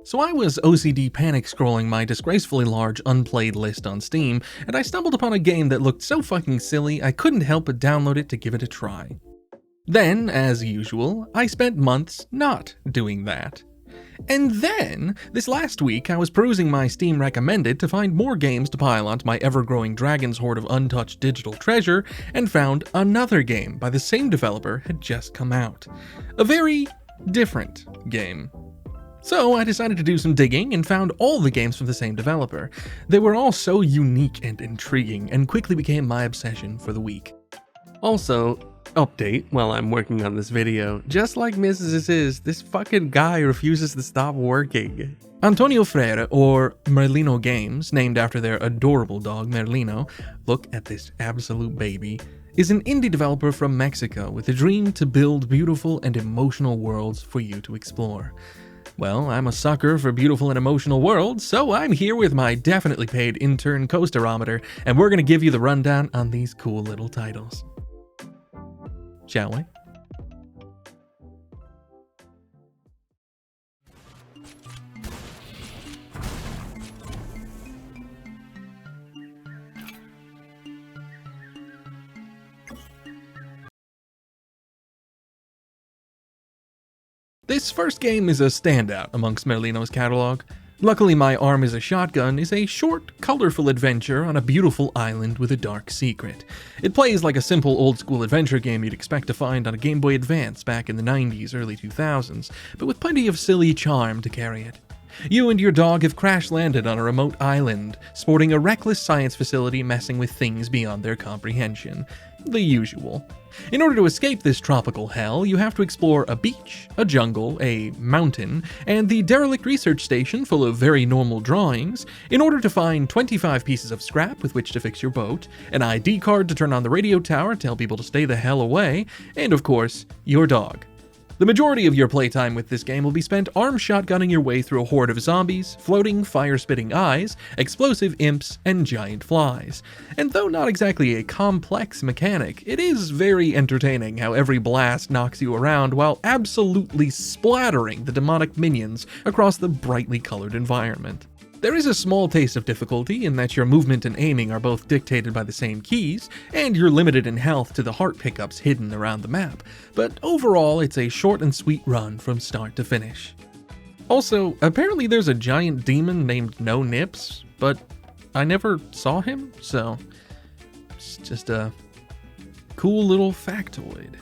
So I was OCD panic scrolling my disgracefully large unplayed list on Steam, and I stumbled upon a game that looked so fucking silly I couldn't help but download it to give it a try. Then, as usual, I spent months not doing that. And then, this last week, I was perusing my Steam recommended to find more games to pile onto my ever-growing Dragon's Hoard of untouched digital treasure, and found another game by the same developer had just come out. A very different game. So I decided to do some digging and found all the games from the same developer. They were all so unique and intriguing, and quickly became my obsession for the week. Also, update while I'm working on this video, just like Mrs. Is, this fucking guy refuses to stop working. Antonio Freire, or Merlino Games, named after their adorable dog Merlino, look at this absolute baby, is an indie developer from Mexico with a dream to build beautiful and emotional worlds for you to explore. Well, I'm a sucker for beautiful and emotional worlds, so I'm here with my definitely paid intern coasterometer, and we're gonna give you the rundown on these cool little titles. Shall we? This first game is a standout amongst Merlino's catalog. Luckily My Arm is a Shotgun is a short, colorful adventure on a beautiful island with a dark secret. It plays like a simple old-school adventure game you'd expect to find on a Game Boy Advance back in the 90s, early 2000s, but with plenty of silly charm to carry it. You and your dog have crash-landed on a remote island, sporting a reckless science facility messing with things beyond their comprehension. The usual. In order to escape this tropical hell, you have to explore a beach, a jungle, a mountain, and the derelict research station full of very normal drawings in order to find 25 pieces of scrap with which to fix your boat, an ID card to turn on the radio tower to tell people to stay the hell away, and of course, your dog. The majority of your playtime with this game will be spent arm shotgunning your way through a horde of zombies, floating, fire-spitting eyes, explosive imps, and giant flies. And though not exactly a complex mechanic, it is very entertaining how every blast knocks you around while absolutely splattering the demonic minions across the brightly colored environment. There is a small taste of difficulty in that your movement and aiming are both dictated by the same keys, and you're limited in health to the heart pickups hidden around the map, but overall it's a short and sweet run from start to finish. Also, apparently there's a giant demon named No Nips, but I never saw him, so it's just a cool little factoid.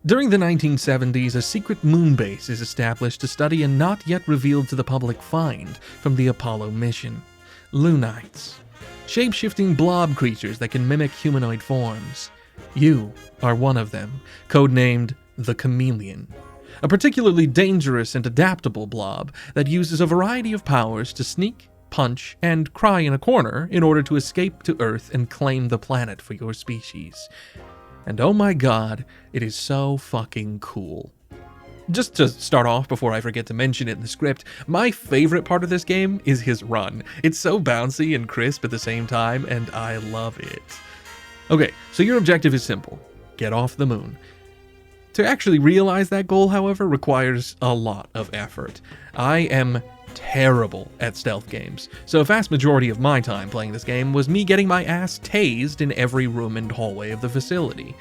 During the 1970s, a secret moon base is established to study a not yet revealed to the public find from the Apollo mission: Lunites. Shape-shifting blob creatures that can mimic humanoid forms. You are one of them, codenamed the Chameleon. A particularly dangerous and adaptable blob that uses a variety of powers to sneak, punch, and cry in a corner in order to escape to Earth and claim the planet for your species. And oh my god, it is so fucking cool. Just to start off, before I forget to mention it in the script, my favorite part of this game is his run. It's so bouncy and crisp at the same time, and I love it. Okay, so your objective is simple: get off the moon. To actually realize that goal, however, requires a lot of effort. I am terrible at stealth games, so a vast majority of my time playing this game was me getting my ass tased in every room and hallway of the facility.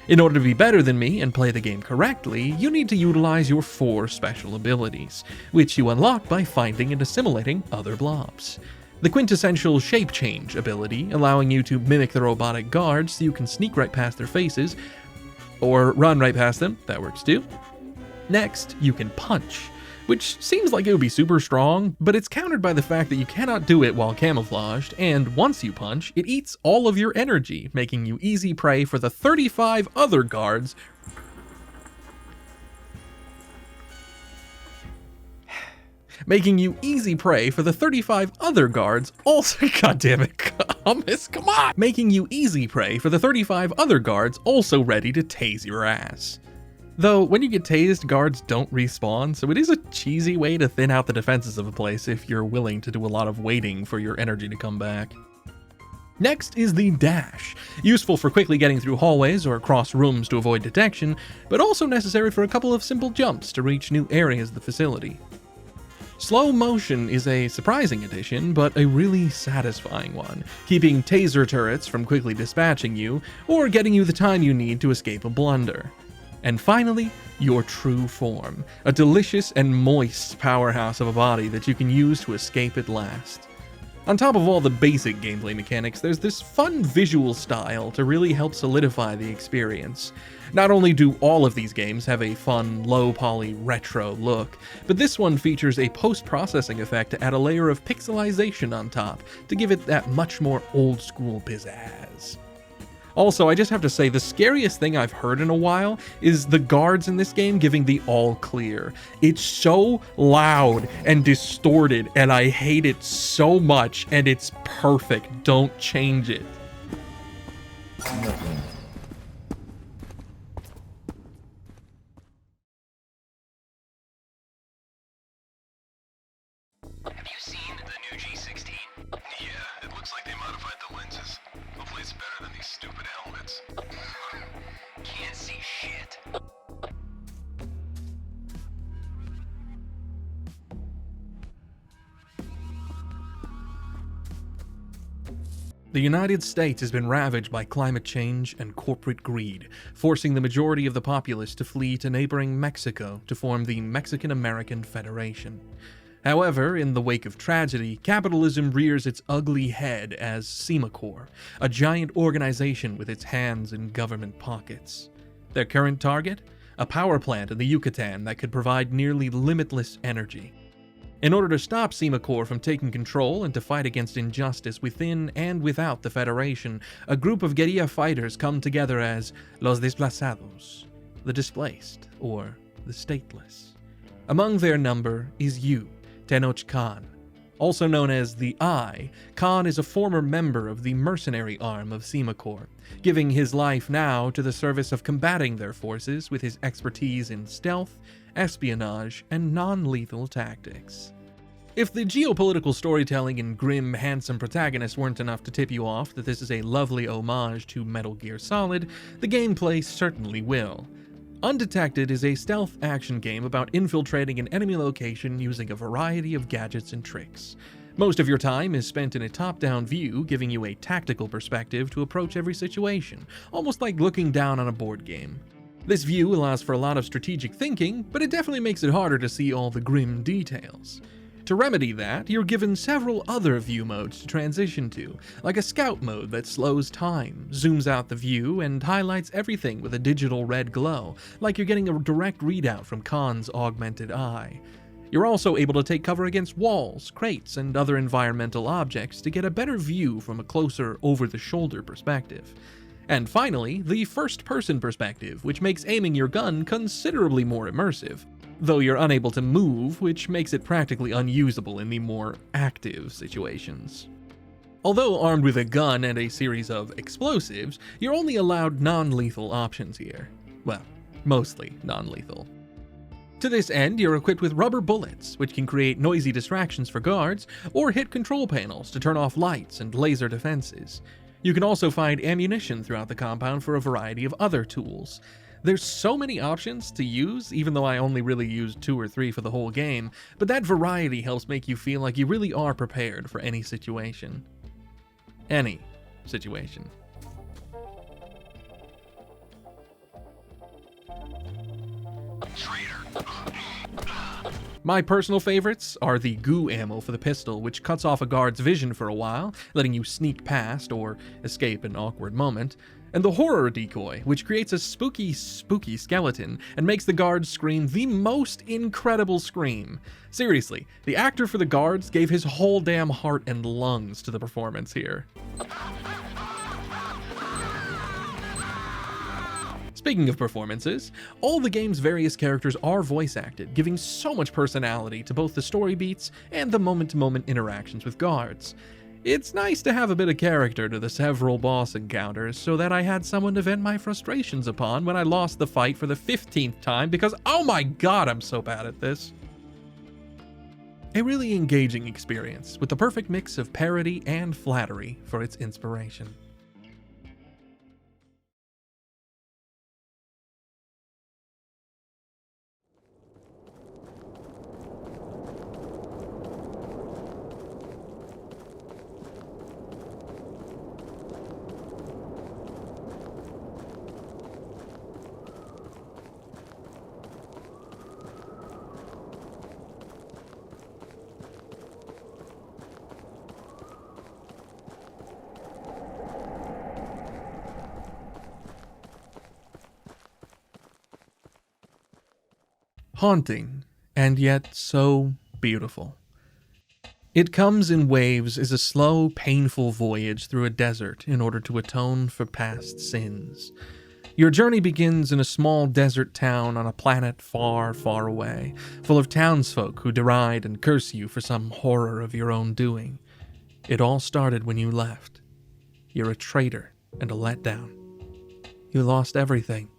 In order to be better than me and play the game correctly, you need to utilize your 4 special abilities, which you unlock by finding and assimilating other blobs. The quintessential Shape Change ability, allowing you to mimic the robotic guards so you can sneak right past their faces, or run right past them, that works too. Next, you can punch, which seems like it would be super strong, but it's countered by the fact that you cannot do it while camouflaged, and once you punch, it eats all of your energy, making you easy prey for the 35 other guards also making you easy prey for the 35 other guards also ready to tase your ass. Though, when you get tased, guards don't respawn, so it is a cheesy way to thin out the defenses of a place if you're willing to do a lot of waiting for your energy to come back. Next is the dash, useful for quickly getting through hallways or across rooms to avoid detection, but also necessary for a couple of simple jumps to reach new areas of the facility. Slow motion is a surprising addition, but a really satisfying one, keeping taser turrets from quickly dispatching you, or getting you the time you need to escape a blunder. And finally, your true form, a delicious and moist powerhouse of a body that you can use to escape at last. On top of all the basic gameplay mechanics, there's this fun visual style to really help solidify the experience. Not only do all of these games have a fun, low-poly, retro look, but this one features a post-processing effect to add a layer of pixelization on top to give it that much more old-school pizzazz. Also, I just have to say, the scariest thing I've heard in a while is the guards in this game giving the all clear. It's so loud and distorted, and I hate it so much, and it's perfect. Don't change it. Have you seen the new G16? Yeah, it looks like they modified the lenses. Hopefully it's better than these stupid helmets. Can't see shit. The United States has been ravaged by climate change and corporate greed, forcing the majority of the populace to flee to neighboring Mexico to form the Mexican-American Federation. However, in the wake of tragedy, capitalism rears its ugly head as Semacor, a giant organization with its hands in government pockets. Their current target? A power plant in the Yucatan that could provide nearly limitless energy. In order to stop Semacor from taking control and to fight against injustice within and without the Federation, a group of guerrilla fighters come together as Los Desplazados, the displaced, or the stateless. Among their number is you, Tenoch Khan. Also known as the Eye, Khan is a former member of the mercenary arm of Semacor, giving his life now to the service of combating their forces with his expertise in stealth, espionage, and non-lethal tactics. If the geopolitical storytelling and grim, handsome protagonists weren't enough to tip you off that this is a lovely homage to Metal Gear Solid, the gameplay certainly will. Undetected is a stealth action game about infiltrating an enemy location using a variety of gadgets and tricks. Most of your time is spent in a top-down view, giving you a tactical perspective to approach every situation, almost like looking down on a board game. This view allows for a lot of strategic thinking, but it definitely makes it harder to see all the grim details. To remedy that, you're given several other view modes to transition to, like a scout mode that slows time, zooms out the view, and highlights everything with a digital red glow, like you're getting a direct readout from Khan's augmented eye. You're also able to take cover against walls, crates, and other environmental objects to get a better view from a closer, over-the-shoulder perspective. And finally, the first-person perspective, which makes aiming your gun considerably more immersive, though you're unable to move, which makes it practically unusable in the more active situations. Although armed with a gun and a series of explosives, you're only allowed non-lethal options here. Well, mostly non-lethal. To this end, you're equipped with rubber bullets, which can create noisy distractions for guards, or hit control panels to turn off lights and laser defenses. You can also find ammunition throughout the compound for a variety of other tools. There's so many options to use, even though I only really used 2 or 3 for the whole game, but that variety helps make you feel like you really are prepared for any situation. Any situation. My personal favorites are the goo ammo for the pistol, which cuts off a guard's vision for a while, letting you sneak past or escape an awkward moment, and the horror decoy, which creates a spooky skeleton and makes the guards scream the most incredible scream. Seriously, the actor for the guards gave his whole damn heart and lungs to the performance here. Speaking of performances, all the game's various characters are voice acted, giving so much personality to both the story beats and the moment-to-moment interactions with guards. It's nice to have a bit of character to the several boss encounters so that I had someone to vent my frustrations upon when I lost the fight for the 15th time because, oh my god, I'm so bad at this. A really engaging experience with the perfect mix of parody and flattery for its inspiration. Haunting, and yet so beautiful. It comes in waves as a slow, painful voyage through a desert in order to atone for past sins. Your journey begins in a small desert town on a planet far, far away, full of townsfolk who deride and curse you for some horror of your own doing. It all started when you left. You're a traitor and a letdown. You lost everything.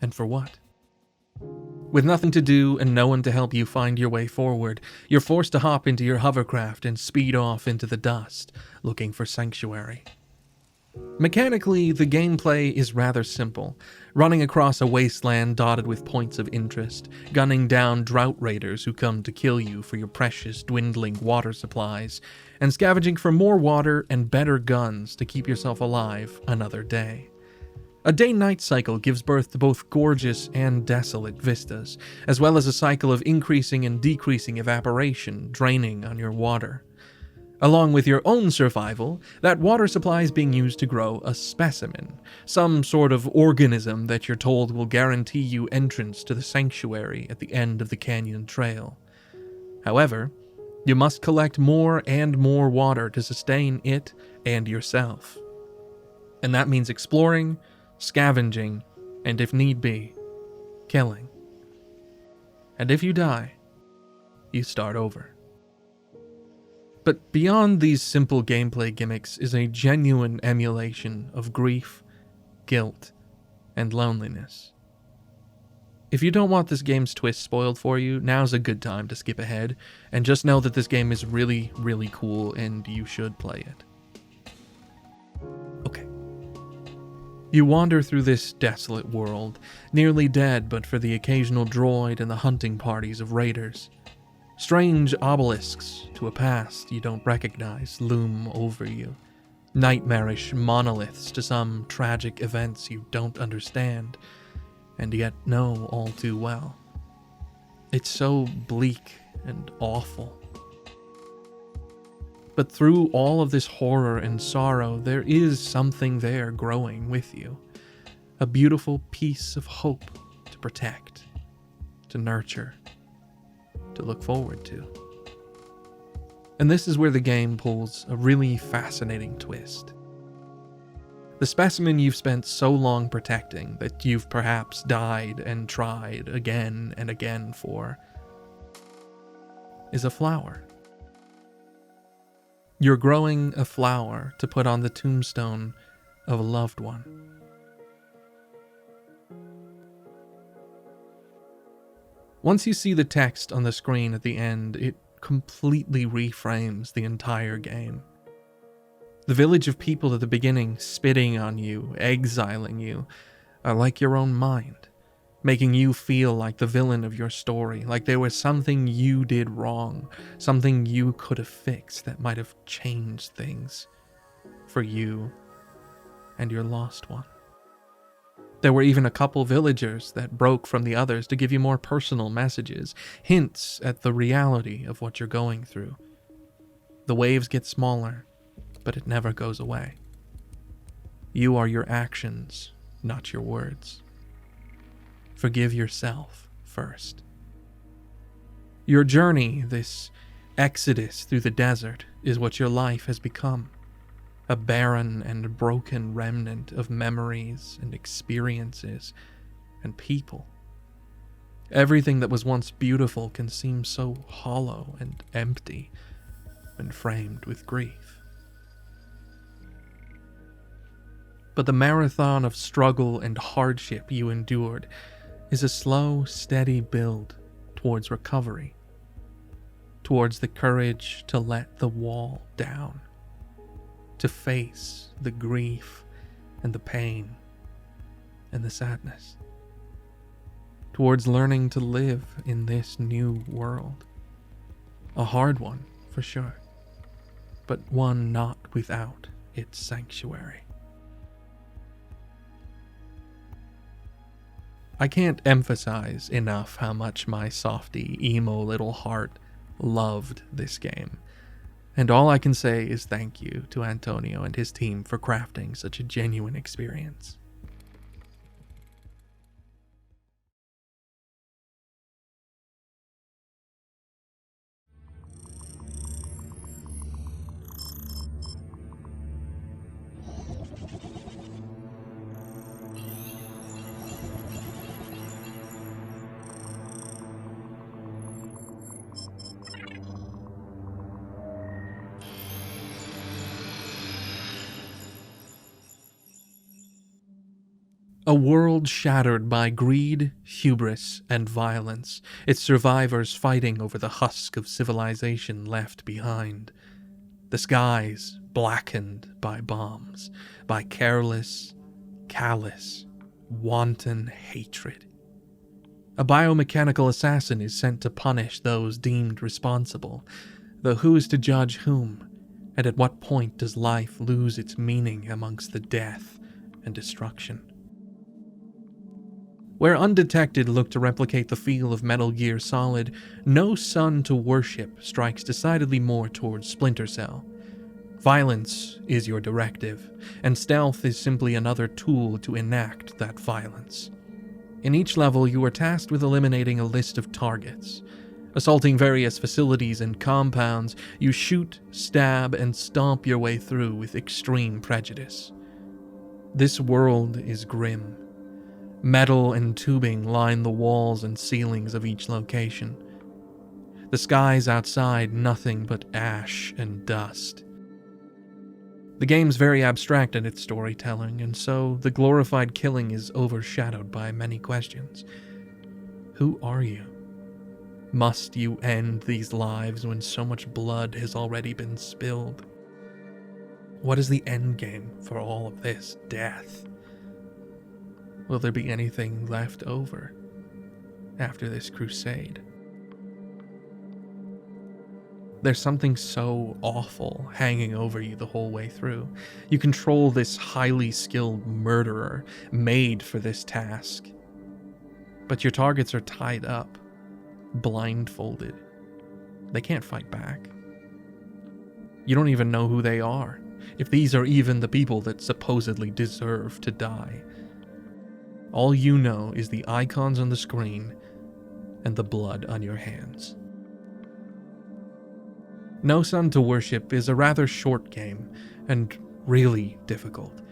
And for what? With nothing to do and no one to help you find your way forward, you're forced to hop into your hovercraft and speed off into the dust, looking for sanctuary. Mechanically, the gameplay is rather simple, running across a wasteland dotted with points of interest, gunning down drought raiders who come to kill you for your precious dwindling water supplies, and scavenging for more water and better guns to keep yourself alive another day. A day-night cycle gives birth to both gorgeous and desolate vistas, as well as a cycle of increasing and decreasing evaporation draining on your water. Along with your own survival, that water supply is being used to grow a specimen, some sort of organism that you're told will guarantee you entrance to the sanctuary at the end of the canyon trail. However, you must collect more and more water to sustain it and yourself. And that means exploring, scavenging, and if need be, killing. And if you die, you start over. But beyond these simple gameplay gimmicks is a genuine emulation of grief, guilt, and loneliness. If you don't want this game's twist spoiled for you, now's a good time to skip ahead, and just know that this game is really, really cool and you should play it. Okay. You wander through this desolate world, nearly dead but for the occasional droid and the hunting parties of raiders. Strange obelisks to a past you don't recognize loom over you. Nightmarish monoliths to some tragic events you don't understand, and yet know all too well. It's so bleak and awful. But through all of this horror and sorrow, there is something there growing with you. A beautiful piece of hope to protect, to nurture, to look forward to. And this is where the game pulls a really fascinating twist. The specimen you've spent so long protecting that you've perhaps died and tried again and again for is a flower. You're growing a flower to put on the tombstone of a loved one. Once you see the text on the screen at the end, it completely reframes the entire game. The village of people at the beginning spitting on you, exiling you, are like your own mind, making you feel like the villain of your story, like there was something you did wrong, something you could have fixed that might have changed things for you and your lost one. There were even a couple villagers that broke from the others to give you more personal messages, hints at the reality of what you're going through. The waves get smaller, but it never goes away. You are your actions, not your words. Forgive yourself first. Your journey, this exodus through the desert, is what your life has become. A barren and broken remnant of memories and experiences and people. Everything that was once beautiful can seem so hollow and empty when framed with grief. But the marathon of struggle and hardship you endured is a slow, steady build towards recovery, towards the courage to let the wall down, to face the grief and the pain and the sadness, towards learning to live in this new world. A hard one, for sure, but one not without its sanctuary. I can't emphasize enough how much my softy, emo little heart loved this game, and all I can say is thank you to Antonio and his team for crafting such a genuine experience. A world shattered by greed, hubris, and violence, its survivors fighting over the husk of civilization left behind. The skies blackened by bombs, by careless, callous, wanton hatred. A biomechanical assassin is sent to punish those deemed responsible, though who is to judge whom, and at what point does life lose its meaning amongst the death and destruction? Where Undetected looked to replicate the feel of Metal Gear Solid, No Sun to Worship strikes decidedly more towards Splinter Cell. Violence is your directive, and stealth is simply another tool to enact that violence. In each level, you are tasked with eliminating a list of targets. Assaulting various facilities and compounds, you shoot, stab, and stomp your way through with extreme prejudice. This world is grim. Metal and tubing line the walls and ceilings of each location. The skies outside nothing but ash and dust. The game's very abstract in its storytelling, and so the glorified killing is overshadowed by many questions. Who are you? Must you end these lives when so much blood has already been spilled? What is the end game for all of this death? Will there be anything left over after this crusade? There's something so awful hanging over you the whole way through. You control this highly skilled murderer made for this task. But your targets are tied up, blindfolded. They can't fight back. You don't even know who they are, if these are even the people that supposedly deserve to die. All you know is the icons on the screen and the blood on your hands. No Sun to Worship is a rather short game, and really difficult.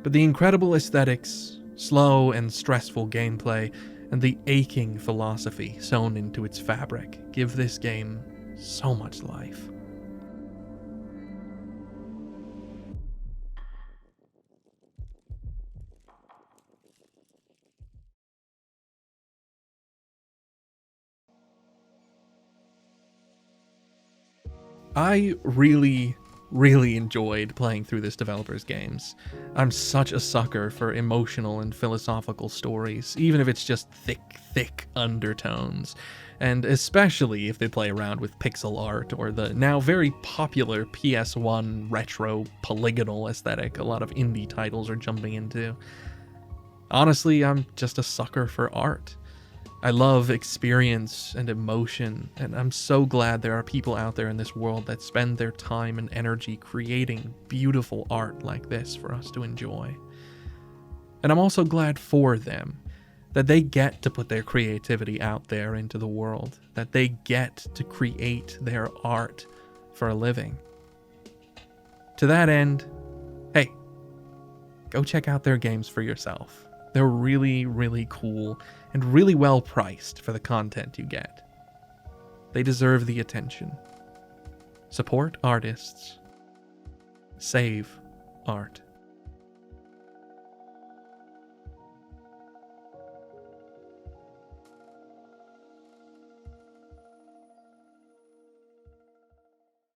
But the incredible aesthetics, slow and stressful gameplay, and the aching philosophy sewn into its fabric give this game so much life. I really enjoyed playing through this developer's games. I'm such a sucker for emotional and philosophical stories, even if it's just thick undertones. And especially if they play around with pixel art or the now very popular PS1 retro polygonal aesthetic a lot of indie titles are jumping into. Honestly, I'm just a sucker for art. I love experience and emotion, and I'm so glad there are people out there in this world that spend their time and energy creating beautiful art like this for us to enjoy. And I'm also glad for them, that they get to put their creativity out there into the world, that they get to create their art for a living. To that end, hey, go check out their games for yourself. They're really cool and really well priced for the content you get. They deserve the attention. Support artists. Save art.